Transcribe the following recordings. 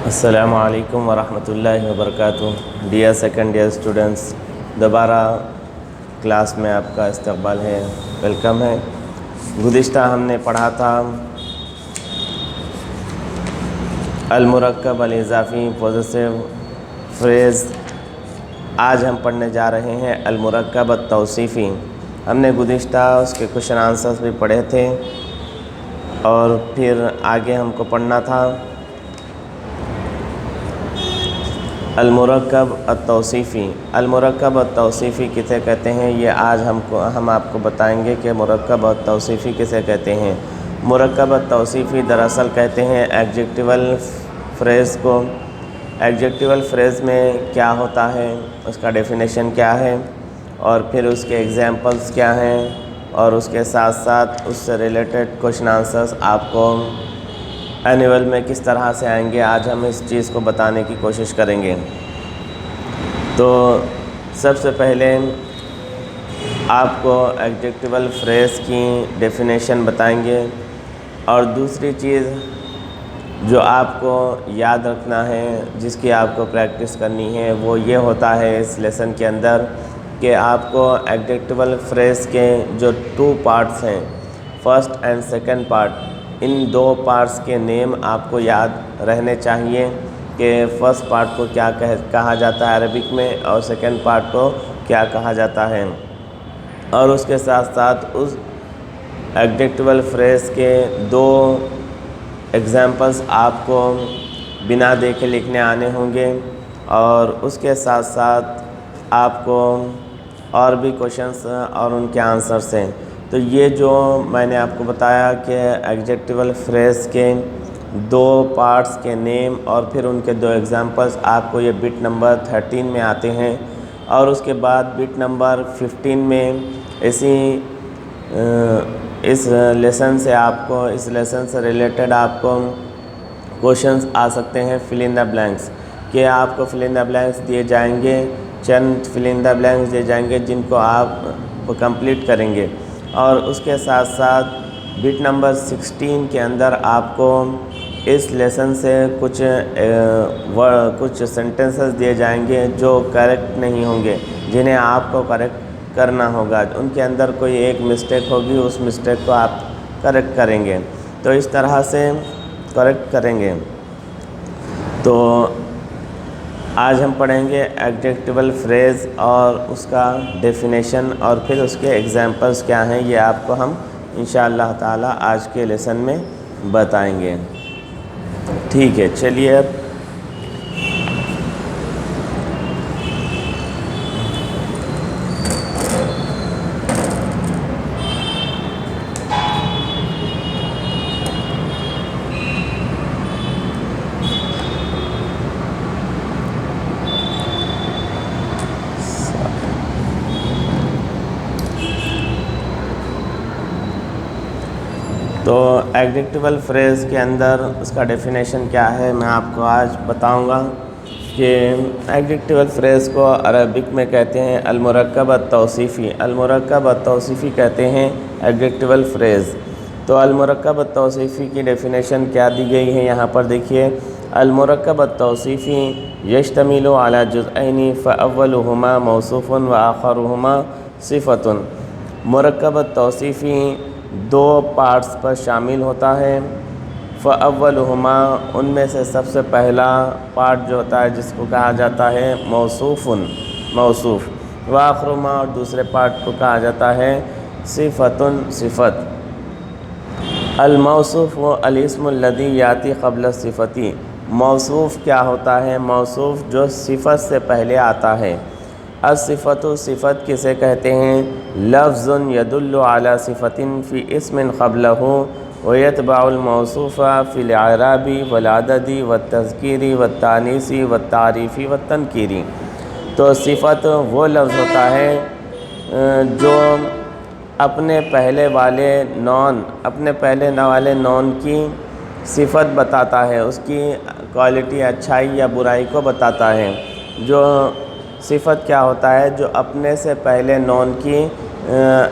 السلام علیکم ورحمۃ اللہ وبرکاتہ۔ ڈیئر سیکنڈ ایئر اسٹوڈنٹس، دوبارہ کلاس میں آپ کا استقبال ہے، ویلکم ہے۔ گزشتہ ہم نے پڑھا تھا المرکب الاضافی پوزیسیو فریز۔ آج ہم پڑھنے جا رہے ہیں المرکب التوصیفی۔ ہم نے گزشتہ اس کے کوشچن آنسرز بھی پڑھے تھے اور پھر آگے ہم کو پڑھنا تھا المرکب التوصیفی۔ المرکب التوصیفی کسے کہتے ہیں، یہ آج ہم آپ کو بتائیں گے کہ مرکب التوصیفی کسے کہتے ہیں۔ مرکب التوصیفی دراصل کہتے ہیں ایڈجیکٹیول فریز کو۔ ایڈجیکٹیول فریز میں کیا ہوتا ہے، اس کا ڈیفینیشن کیا ہے، اور پھر اس کے ایگزامپلس کیا ہیں، اور اس کے ساتھ ساتھ اس سے ریلیٹڈ کوشچن آنسرز آپ کو اینول میں کس طرح سے آئیں گے، آج ہم اس چیز کو بتانے کی کوشش کریں گے۔ تو سب سے پہلے آپ کو ایڈجیکٹیول فریز کی ڈیفینیشن بتائیں گے، اور دوسری چیز جو آپ کو یاد رکھنا ہے، جس کی آپ کو پریکٹس کرنی ہے، وہ یہ ہوتا ہے اس لیسن کے اندر کہ آپ کو ایڈجیکٹیول فریز کے جو 2 پارٹس ہیں، first and second part, in 2 parts کے نیم آپ کو یاد رہنے چاہیے کہ فرسٹ پارٹ کو کیا کہا جاتا ہے عربک میں، اور سیکنڈ پارٹ کو کیا کہا جاتا ہے۔ اور اس کے ساتھ ساتھ اس ایڈجیکٹیول فریز کے 2 ایگزامپلس آپ کو بنا دیکھے لکھنے آنے ہوں گے، اور اس کے ساتھ ساتھ آپ کو اور بھی کوشچنس اور ان کے آنسرس ہیں۔ تو یہ جو میں نے آپ کو بتایا کہ ایڈجیکٹیول فریز کے 2 پارٹس کے نیم اور پھر ان کے 2 ایگزامپلس آپ کو یہ بٹ نمبر 13 میں آتے ہیں، اور اس کے بعد بٹ نمبر 15 میں اس لیسن سے ریلیٹڈ آپ کو کوشچنس آ سکتے ہیں فل ان دا بلینکس، کہ آپ کو فل ان دا بلینکس دیے جائیں گے، چند فل ان دا بلینکس دیے جائیں گے جن کو آپ کمپلیٹ کریں گے۔ اور اس کے ساتھ ساتھ بٹ نمبر 16 کے اندر آپ کو اس لیسن سے کچھ سینٹنسز دیے جائیں گے جو کریکٹ نہیں ہوں گے، جنہیں آپ کو کریکٹ کرنا ہوگا۔ ان کے اندر کوئی ایک مسٹیک ہوگی، اس مسٹیک کو آپ کریکٹ کریں گے، تو اس طرح سے کریکٹ کریں گے۔ تو آج ہم پڑھیں گے ایڈجیکٹیول فریز اور اس کا ڈیفینیشن، اور پھر اس کے ایگزامپلس کیا ہیں، یہ آپ کو ہم انشاءاللہ تعالی آج کے لیسن میں بتائیں گے۔ ٹھیک ہے، چلیے اب تو ایڈجیکٹیول فریز کے اندر اس کا ڈیفینیشن کیا ہے میں آپ کو آج بتاؤں گا کہ ایڈجیکٹیول فریز کو عربک میں کہتے ہیں المرکب التوصیفی۔ المرکب التوصیفی کہتے ہیں ایڈجیکٹیول فریز۔ تو المرکب التوصیفی کی ڈیفینیشن کیا دی گئی ہے، یہاں پر دیکھیے، المرکب التوصیفی یشتمل علی جزئین فاولہما موصوف وآخرہما صفۃ۔ مرکب التوصیفی 2 پارٹس پر شامل ہوتا ہے، فاولہما، ان میں سے سب سے پہلا پارٹ جو ہوتا ہے جس کو کہا جاتا ہے موصوف، وآخرہما، اور دوسرے پارٹ کو کہا جاتا ہے صفۃ، صفت۔ الموصوف الاسم الذی یاتی قبل الصفۃ۔ موصوف کیا ہوتا ہے؟ موصوف جو صفت سے پہلے آتا ہے۔ الصفۃ، صفت کسے کہتے ہیں؟ لفظ یدل علی صفۃ فی اسم قبلہ ویتبع الموصوف فی الاعراب والعدد والتذکیر والتانیث والتعریف والتنکیر۔ تو صفت وہ لفظ ہوتا ہے جو اپنے پہلے والے نون کی صفت بتاتا ہے، اس کی کوالٹی، اچھائی یا برائی کو بتاتا ہے۔ جو صفت کیا ہوتا ہے؟ جو اپنے سے پہلے نون کی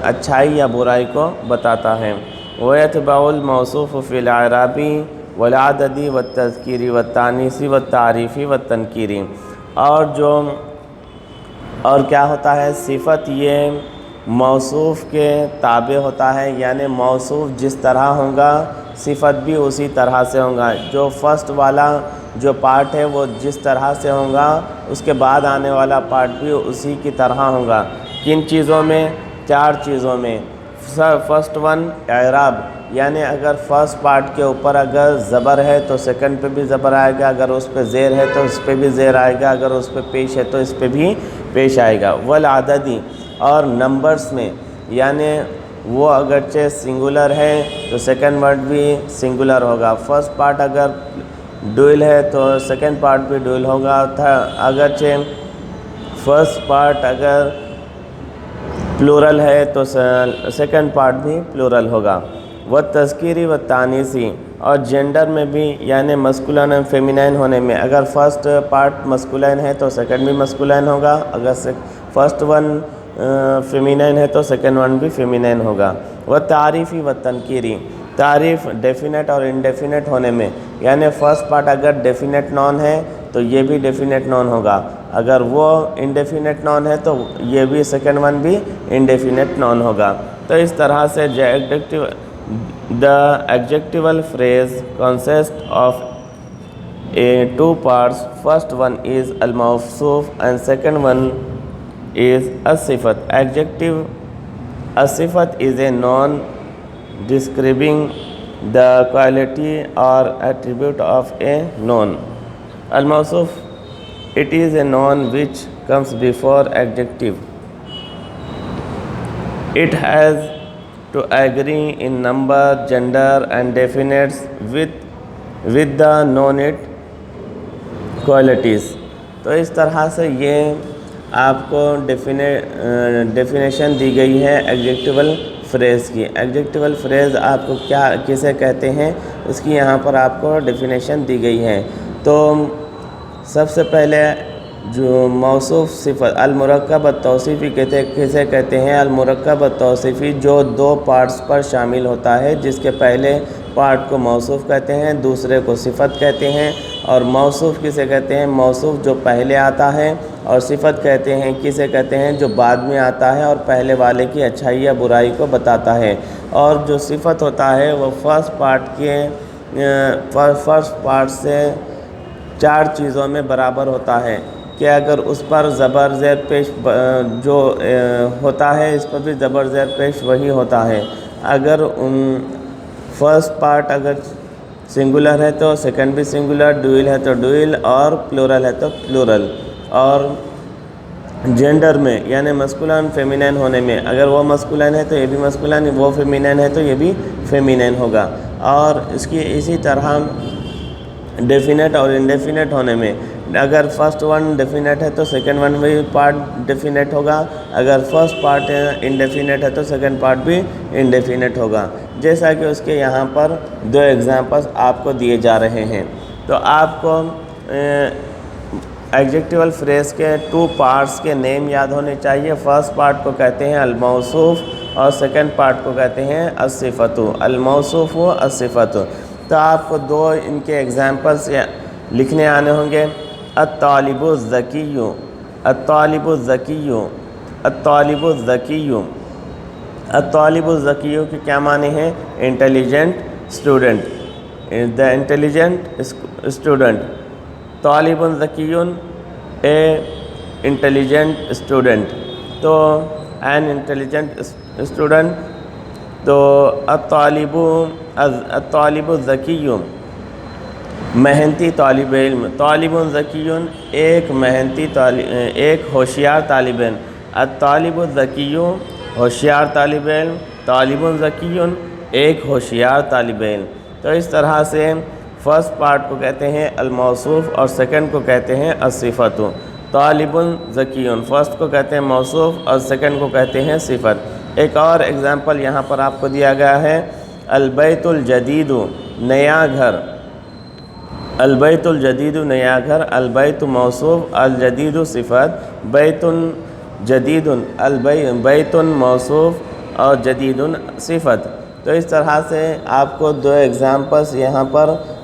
اچھائی یا برائی کو بتاتا ہے۔ وَيَتْبَعُ الْمَوْصُوفُ فِي الْإِعْرَابِ، والعددی والتذکیری والتانیثی والتعریفی والتنکیری۔ اور کیا ہوتا ہے، صفت یہ موصوف کے تابع ہوتا ہے، یعنی موصوف جس طرح ہوگا صفت بھی اسی طرح سے ہوگا۔ جو فرسٹ والا جو پارٹ ہے وہ جس طرح سے ہوگا اس کے بعد آنے والا پارٹ بھی اسی کی طرح ہوگا۔ کن چیزوں میں؟ 4 چیزوں میں۔ فرسٹ ون اعراب، یعنی اگر فرسٹ پارٹ کے اوپر اگر زبر ہے تو سیکنڈ پہ بھی زبر آئے گا، اگر اس پہ زیر ہے تو اس پہ بھی زیر آئے گا، اگر اس پہ پیش ہے تو اس پہ بھی پیش آئے گا۔ والعددی، اور نمبرز میں، یعنی وہ اگرچہ سنگولر ہے تو سیکنڈ ورڈ بھی سنگولر ہوگا۔ فرسٹ پارٹ اگر ڈوئل ہے تو سیکنڈ پارٹ بھی ڈوئل ہوگا، اگرچہ فرسٹ پارٹ اگر پلورل ہے تو سیکنڈ پارٹ بھی پلورل ہوگا۔ والتذکیری والتانیثی، اور جینڈر میں بھی، یعنی مسکولین اور فیمینین ہونے میں، اگر فرسٹ پارٹ مسکولین ہے تو سیکنڈ بھی مسکولین ہوگا، اگر فرسٹ ون فیمینین ہے تو سیکنڈ ون بھی فیمینین ہوگا۔ والتعریفی والتنکیری، تعریف ڈیفینیٹ اور انڈیفینیٹ ہونے میں، یعنی فرسٹ پارٹ اگر ڈیفینیٹ نون ہے تو یہ بھی ڈیفینیٹ نون ہوگا، اگر وہ انڈیفینیٹ نون ہے تو یہ بھی سیکنڈ ون بھی انڈیفینیٹ نون ہوگا۔ تو اس طرح سے the adjectival phrase consists of two parts. First one is al-mawsuf and second one is as-sifat. Adjective as-sifat is a noun describing the quality or attribute of a noun. Al-mawsuf, it is a noun which comes before adjective. It has to agree in number, gender and definites with the known it qualities. تو اس طرح سے یہ آپ کو definition دی گئی ہے ایڈجیکٹیول freeze کی۔ ایڈجیکٹیول freeze آپ کو کسے کہتے ہیں اس کی یہاں پر آپ کو ڈیفینیشن دی گئی ہے۔ تو سب سے پہلے جو موصوف صفت، المرکب التوصیفی کسے کہتے ہیں؟ المرکب التوصیفی جو 2 پارٹس پر شامل ہوتا ہے، جس کے پہلے پارٹ کو موصوف کہتے ہیں، دوسرے کو صفت کہتے ہیں۔ اور موصوف کسے کہتے ہیں؟ موصوف جو پہلے آتا ہے، اور صفت کہتے ہیں کسے کہتے ہیں؟ جو بعد میں آتا ہے اور پہلے والے کی اچھائی یا برائی کو بتاتا ہے۔ اور جو صفت ہوتا ہے وہ فرسٹ پارٹ سے 4 چیزوں میں برابر ہوتا ہے کہ اگر اس پر زبر زیر پیش جو ہوتا ہے اس پر بھی زبر زیر پیش وہی ہوتا ہے۔ اگر فرسٹ پارٹ اگر سنگولر ہے تو سیکنڈ بھی سنگولر، ڈوئل ہے تو ڈوئل، اور پلورل ہے تو پلورل۔ اور جینڈر میں، یعنی مسکولین فیمینین ہونے میں، اگر وہ مسکولین ہے تو یہ بھی مسکولین، وہ فیمینین ہے تو یہ بھی فیمینین ہوگا۔ اور اس کی اسی طرح ڈیفینیٹ اور انڈیفینیٹ ہونے میں، اگر فرسٹ ون ڈیفینیٹ ہے تو سیکنڈ ون بھی پارٹ ڈیفینیٹ ہوگا، اگر فرسٹ پارٹ انڈیفینیٹ ہے تو سیکنڈ پارٹ بھی انڈیفینیٹ ہوگا۔ جیسا کہ اس کے یہاں پر 2 ایگزامپلس آپ کو دیے جا رہے ہیں۔ تو آپ کو ایڈجیکٹیول فریز کے 2 پارٹس کے نیم یاد ہونے چاہیے۔ فرسٹ پارٹ کو کہتے ہیں الموصوف اور سیکنڈ پارٹ کو کہتے ہیں الصفت، الموصوف و الصفت۔ تو آپ کو 2 ان کے ایگزامپلس لکھنے آنے ہوں گے۔ الطالب الذکی، الطالب الذکی، الطالب الذکی۔ الطالب الذکی کے کیا معنی ہیں؟ Intelligent student, the intelligent student. طالب ذکی، اے انٹیلیجنٹ اسٹوڈنٹ، تو این انٹیلیجنٹ اسٹوڈنٹ۔ تو الطالب الذکی محنتی طالب علم، طالب ذکی ایک محنتی ایک ہوشیار طالب علم۔ الطالب الذکی ہوشیار طالب علم، طالب ذکی ایک ہوشیار طالب علم۔ تو اس طرح سے فرسٹ پارٹ کو کہتے ہیں الموصوف اور سیکنڈ کو کہتے ہیں الصفت۔ طالب ذکی فرسٹ کو کہتے ہیں موصوف اور سیکنڈ کو کہتے ہیں صفت۔ ایک اور ایگزامپل یہاں پر آپ کو دیا گیا ہے، البیت الجدید نیا گھر، البیت الجدید نیا گھر، البیت موصوف، الجدید صفت، بیت جدید بیت موصوف اور جدید صفت۔ تو اس طرح سے آپ کو 2 ایگزامپلس یہاں پر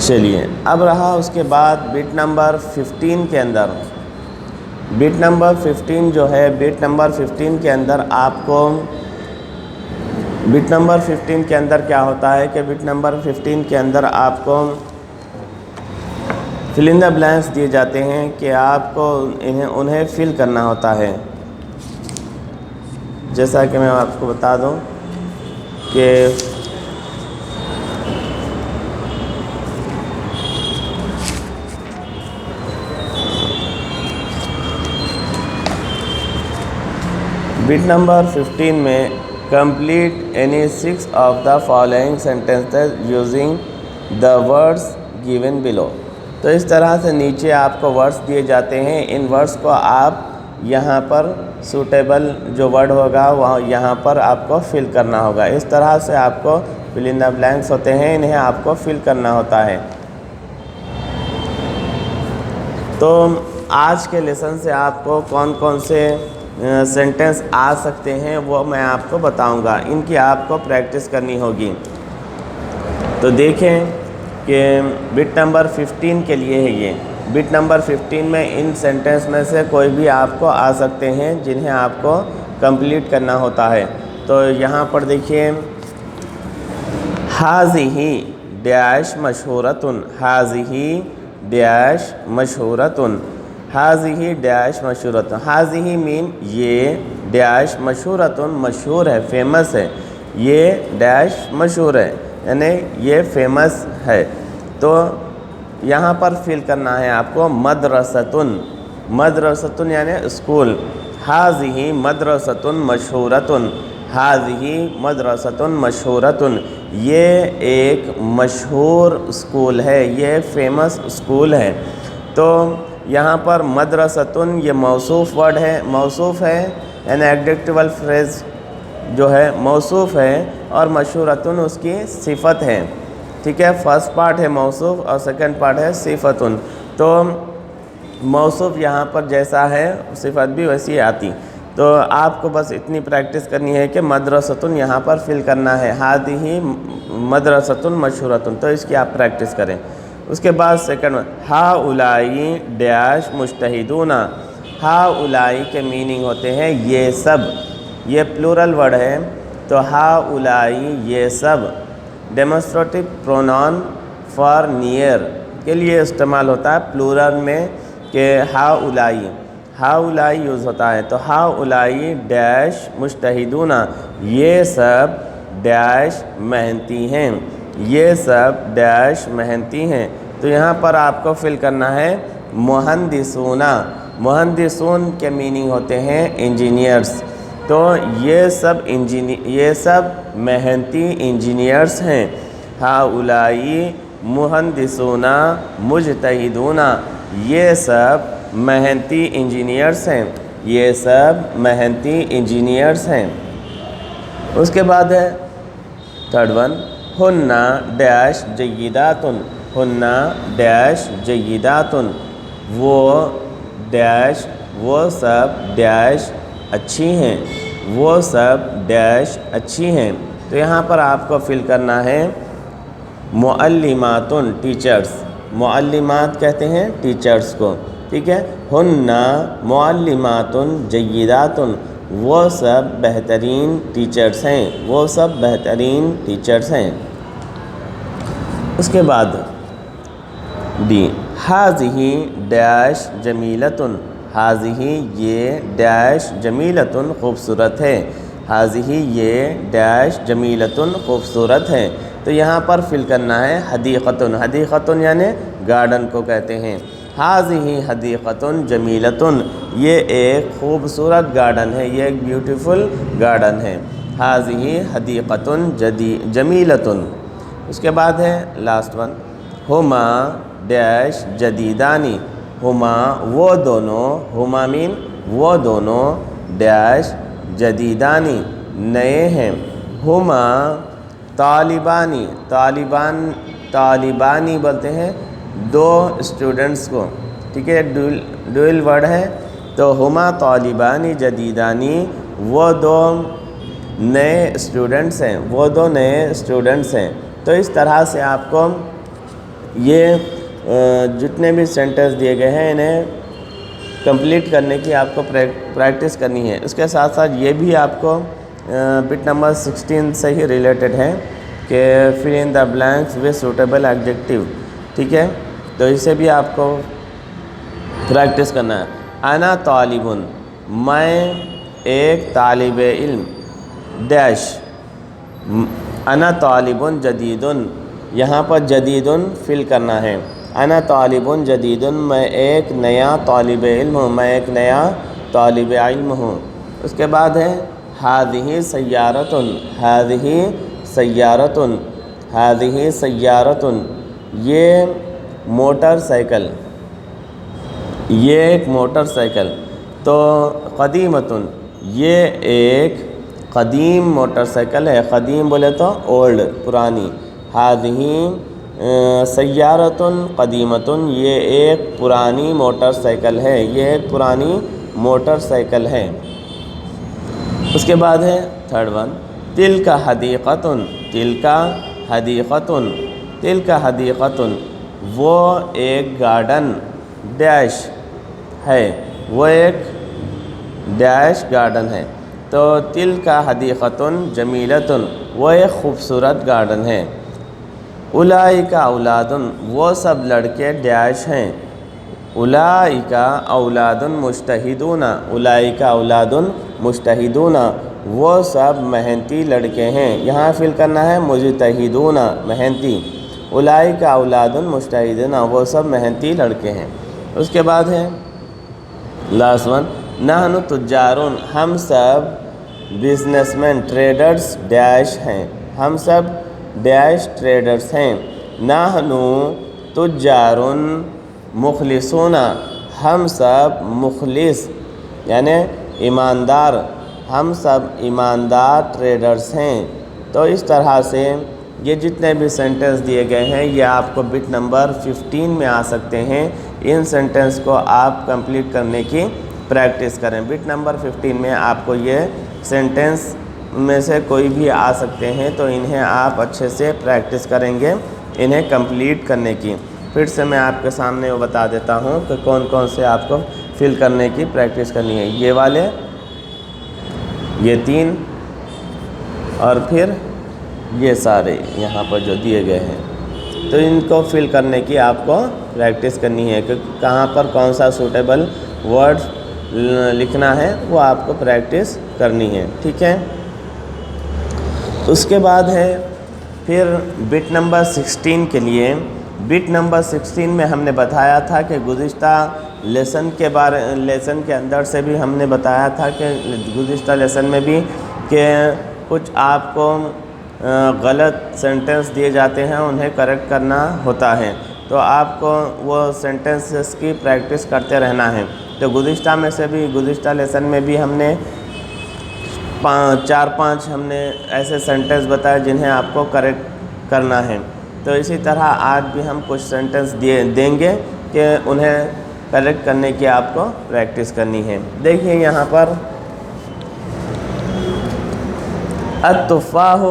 چلیے اب رہا اس کے بعد بٹ نمبر 15 کے اندر، بٹ نمبر 15 جو ہے، بٹ نمبر 15 کے اندر آپ کو بٹ نمبر 15 کے اندر کیا ہوتا ہے کہ بٹ نمبر 15 کے اندر آپ کو فل ان دا بلینکس دیے جاتے ہیں کہ آپ کو انہیں فل کرنا ہوتا ہے۔ جیسا کہ میں آپ کو بتا دوں کہ بٹ نمبر 15 میں complete any 6 of the following sentences using the words given below۔ تو اس طرح سے نیچے آپ کو ورڈز دیے جاتے ہیں، ان ورڈز کو آپ یہاں پر سوٹیبل جو ورڈ ہوگا وہاں یہاں پر آپ کو فل کرنا ہوگا۔ اس طرح سے آپ کو فل ان دا بلینکس ہوتے ہیں، انہیں آپ کو فل کرنا ہوتا ہے۔ تو آج کے لیسن سے آپ کو کون کون سے سینٹنس آ سکتے ہیں وہ میں آپ کو بتاؤں گا، ان کی آپ کو پریکٹس کرنی ہوگی۔ تو دیکھیں کہ بٹ نمبر 15 کے لیے ہے یہ، بٹ نمبر 15 میں ان سینٹنس میں سے کوئی بھی آپ کو آ سکتے ہیں جنہیں آپ کو کمپلیٹ کرنا ہوتا ہے۔ تو یہاں پر دیکھیے، ہاذہ ڈیش مشہورتن، ہاذہ ڈیش مشہورتن، ہاذہ ڈیش مشہورتن، ہاذہ مین یہ، ڈیش مشہورتن مشہور ہے، فیمس ہے، یہ ڈیش مشہور ہے یعنی یہ فیمس ہے۔ تو یہاں پر فل کرنا ہے آپ کو مدرستن، مدرستن یعنی اسکول، ہاذہ مدرستن مشہورتن، ہاذہ مدرستن مشہورتن، یہ ایک مشہور اسکول ہے، یہ فیمس اسکول ہے۔ تو یہاں پر مدرستن یہ موصوف ورڈ ہے، موصوف ہے یعنی ایڈجیکٹیول فریز جو ہے موصوف ہے، اور مشہورتن اس کی صفت ہے، ٹھیک ہے۔ فرسٹ پارٹ ہے موصوف اور سیکنڈ پارٹ ہے صفتن۔ تو موصوف یہاں پر جیسا ہے صفت بھی ویسی آتی۔ تو آپ کو بس اتنی پریکٹس کرنی ہے کہ مدرستن یہاں پر فل کرنا ہے، ہاذہ مدرستن مشہورتن، تو اس کی آپ پریکٹس کریں۔ اس کے بعد سیکنڈ ہؤلاء ڈیش مجتہدون، ہؤلاء کے میننگ ہوتے ہیں یہ سب، یہ پلورل ورڈ ہے تو ہؤلاء یہ سب ڈیمونسٹریٹو پرونان فار نیئر کے لیے استعمال ہوتا ہے پلورل میں، کہ ہؤلاء، ہؤلاء یوز ہوتا ہے۔ تو ہؤلاء ڈیش مجتہدون، یہ سب ڈیش محنتی ہیں، یہ سب ڈیش محنتی ہیں۔ تو یہاں پر آپ کو فل کرنا ہے مہندسون، مہندسون کے میننگ ہوتے ہیں انجینئرس، تو یہ سب محنتی انجینئرس ہیں۔ ہؤلاء مہندسون مجتہدون، یہ سب محنتی انجینئرس ہیں، یہ سب محنتی انجینئرس ہیں۔ اس کے بعد ہے تھرڈ ون، ہن ڈیش جیداتن، ہن ڈیش جیداتن، وہ ڈیش، وہ سب ڈیش اچھی ہیں، وہ سب ڈیش اچھی ہیں۔ تو یہاں پر آپ کو فل کرنا ہے معلماتن، ٹیچرس، معلمات کہتے ہیں ٹیچرس کو، ٹھیک ہے۔ ہن معلماتن جیداتن، وہ سب بہترین ٹیچرس ہیں، وہ سب بہترین ٹیچرس ہیں۔ اس کے بعد ڈی، ہاذہ ڈیش جمیلتن، ہاذہ یہ ڈیش جمیلتن خوبصورت ہے، ہاذہ یہ ڈیش جمیلتن خوبصورت ہے۔ تو یہاں پر فل کرنا ہے حدیقتن، حدیقتن یعنی گارڈن کو کہتے ہیں، ہاذہ حدیقتن جمیلتن، یہ ایک خوبصورت گارڈن ہے، یہ ایک بیوٹیفل گارڈن ہے، ہاذہ حدیقتن جمیلتن۔ اس کے بعد ہے لاسٹ ون، ہما ڈیش جدیدانی، ہما وہ دونوں، ہما مین وہ دونوں، ڈیش جدیدانی نئے ہیں، ہما طالبانی، طالبانی بولتے ہیں دو اسٹوڈنٹس کو، ٹھیک ہے، ڈوئل ورڈ ہے۔ تو ہما طالبانی جدیدانی، وہ دو نئے اسٹوڈنٹس ہیں، وہ دو نئے اسٹوڈنٹس ہیں۔ تو اس طرح سے آپ کو یہ جتنے بھی سینٹنس دیے گئے ہیں انہیں کمپلیٹ کرنے کی آپ کو پریکٹس کرنی ہے۔ اس کے ساتھ ساتھ یہ بھی آپ کو بٹ نمبر 16 سے ہی ریلیٹڈ ہے کہ فل ان دا بلینکس وتھ سوٹیبل ایڈجیکٹیو، ٹھیک ہے؟ تو اسے بھی آپ کو پریکٹس کرنا ہے۔ انا طالبٌ، میں ایک طالب علم، ڈیش، انا طالب جدید، یہاں پر جدید فل کرنا ہے۔ انا طالب جدید، میں ایک نیا طالب علم ہوں، میں ایک نیا طالب علم ہوں۔ اس کے بعد ہے ہذہ سیارۃ، ہذہ سیارۃ، ہذہ سیارۃ، یہ موٹر سائیکل، یہ ایک موٹر سائیکل۔ تو قدیمۃ، یہ ایک قدیم موٹر سائیکل ہے، قدیم بولے تو اولڈ، پرانی۔ ہذہ سیارۃ قدیمۃ، یہ ایک پرانی موٹر سائیکل ہے، یہ ایک پرانی موٹر سائیکل ہے۔ اس کے بعد ہے تھرڈ ون، تلک حدیقۃ، تلک حدیقۃ، تلک حدیقۃ، وہ ایک گارڈن، ڈیش ہے، وہ ایک ڈیش گارڈن ہے۔ تو تلک حدیقۃ جمیلۃ، وہ ایک خوبصورت گارڈن ہے۔ اولئک اولاد، وہ سب لڑکے ڈیش ہیں۔ اولئک اولاد مجتہدون، اولئک اولاد مجتہدون، وہ سب محنتی لڑکے ہیں۔ یہاں فل کرنا ہے مجتہدون، محنتی۔ اولئک اولاد مجتہدون، وہ سب محنتی لڑکے ہیں۔ اس کے بعد ہے لاسٹ ون، نحن تجار، ہم سب بزنس مین، ٹریڈرز ڈیش ہیں، ہم سب ڈیش ٹریڈرز ہیں۔ نحن تجار مخلصون، ہم سب مخلص یعنی ایماندار، ہم سب ایماندار ٹریڈرز ہیں۔ تو اس طرح سے یہ جتنے بھی سینٹنس دیے گئے ہیں یہ آپ کو بٹ نمبر 15 میں آ سکتے ہیں۔ ان سینٹنس کو آپ کمپلیٹ کرنے کی پریکٹس کریں۔ بٹ نمبر 15 میں آپ کو یہ سینٹنس میں سے کوئی بھی آ سکتے ہیں، تو انہیں آپ اچھے سے پریکٹس کریں گے انہیں کمپلیٹ کرنے کی۔ پھر سے میں آپ کے سامنے وہ بتا دیتا ہوں کہ کون کون سے آپ کو فل کرنے کی پریکٹس کرنی ہے۔ یہ والے، یہ 3، اور پھر یہ سارے یہاں پر جو دیے گئے ہیں، تو ان کو فل کرنے کی آپ کو پریکٹس کرنی ہے کہ کہاں پر کون سا سوٹیبل ورڈ لکھنا ہے، وہ آپ کو پریکٹس کرنی ہے، ٹھیک ہے؟ اس کے بعد ہے پھر بٹ نمبر 16 کے لیے۔ بٹ نمبر 16 میں ہم نے بتایا تھا کہ گزشتہ لیسن کے اندر سے بھی ہم نے بتایا تھا کہ گزشتہ لیسن میں بھی کہ کچھ آپ کو غلط سینٹنس دیے جاتے ہیں، انہیں کریکٹ کرنا ہوتا ہے، تو آپ کو وہ سینٹنسز کی پریکٹس کرتے رہنا ہے۔ تو گزشتہ لیسن میں بھی ہم نے 4-5 ہم نے ایسے سینٹنس بتائے جنہیں آپ کو کریکٹ کرنا ہے۔ تو اسی طرح آج بھی ہم کچھ سینٹنس دیں گے کہ انہیں کریکٹ کرنے کی آپ کو پریکٹس کرنی ہے۔ دیکھیے یہاں پر التفاح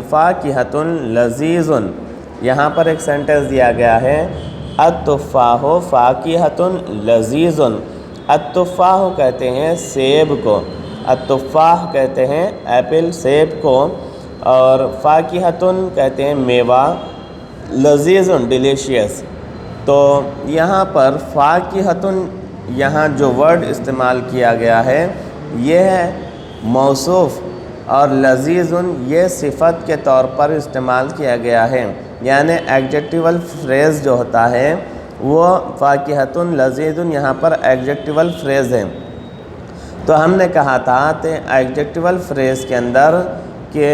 فاکہۃ لذیذ، یہاں پر ایک سینٹنس دیا گیا ہے التفاح فاکہۃ لذیذ۔ التفاح کہتے ہیں سیب کو، التفاح کہتے ہیں ایپل، سیب کو، اور فاکہۃ کہتے ہیں میوہ، لذیذ ڈیلیشیس۔ تو یہاں پر فاکہۃ، یہاں جو ورڈ استعمال کیا گیا ہے یہ ہے موصوف، اور لذیذ یہ صفت کے طور پر استعمال کیا گیا ہے، یعنی ایڈجیکٹیول فریز جو ہوتا ہے وہ فاکہۃ لذیذ یہاں پر ایڈجیکٹیول فریز ہے۔ تو ہم نے کہا تھا کہ ایڈجیکٹیول فریز کے اندر کہ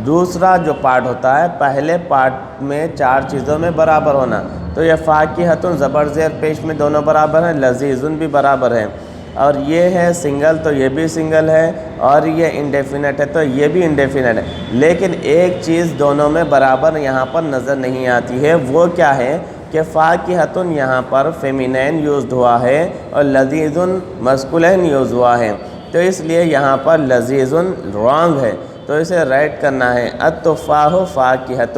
دوسرا جو پارٹ ہوتا ہے پہلے پارٹ میں 4 چیزوں میں برابر ہونا، تو یہ فاکہۃ زبر زیر پیش میں دونوں برابر ہیں، لذیذ بھی برابر ہے، اور یہ ہے سنگل تو یہ بھی سنگل ہے، اور یہ انڈیفینٹ ہے تو یہ بھی انڈیفینٹ ہے۔ لیکن ایک چیز دونوں میں برابر یہاں پر نظر نہیں آتی ہے، وہ کیا ہے کہ فاکہۃ یہاں پر فیمینین یوزڈ ہوا ہے اور لذیذ مسکولین یوز ہوا ہے، تو اس لیے یہاں پر لذیذ رانگ ہے، تو اسے رائٹ کرنا ہے التفاح فاکہۃ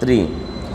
3,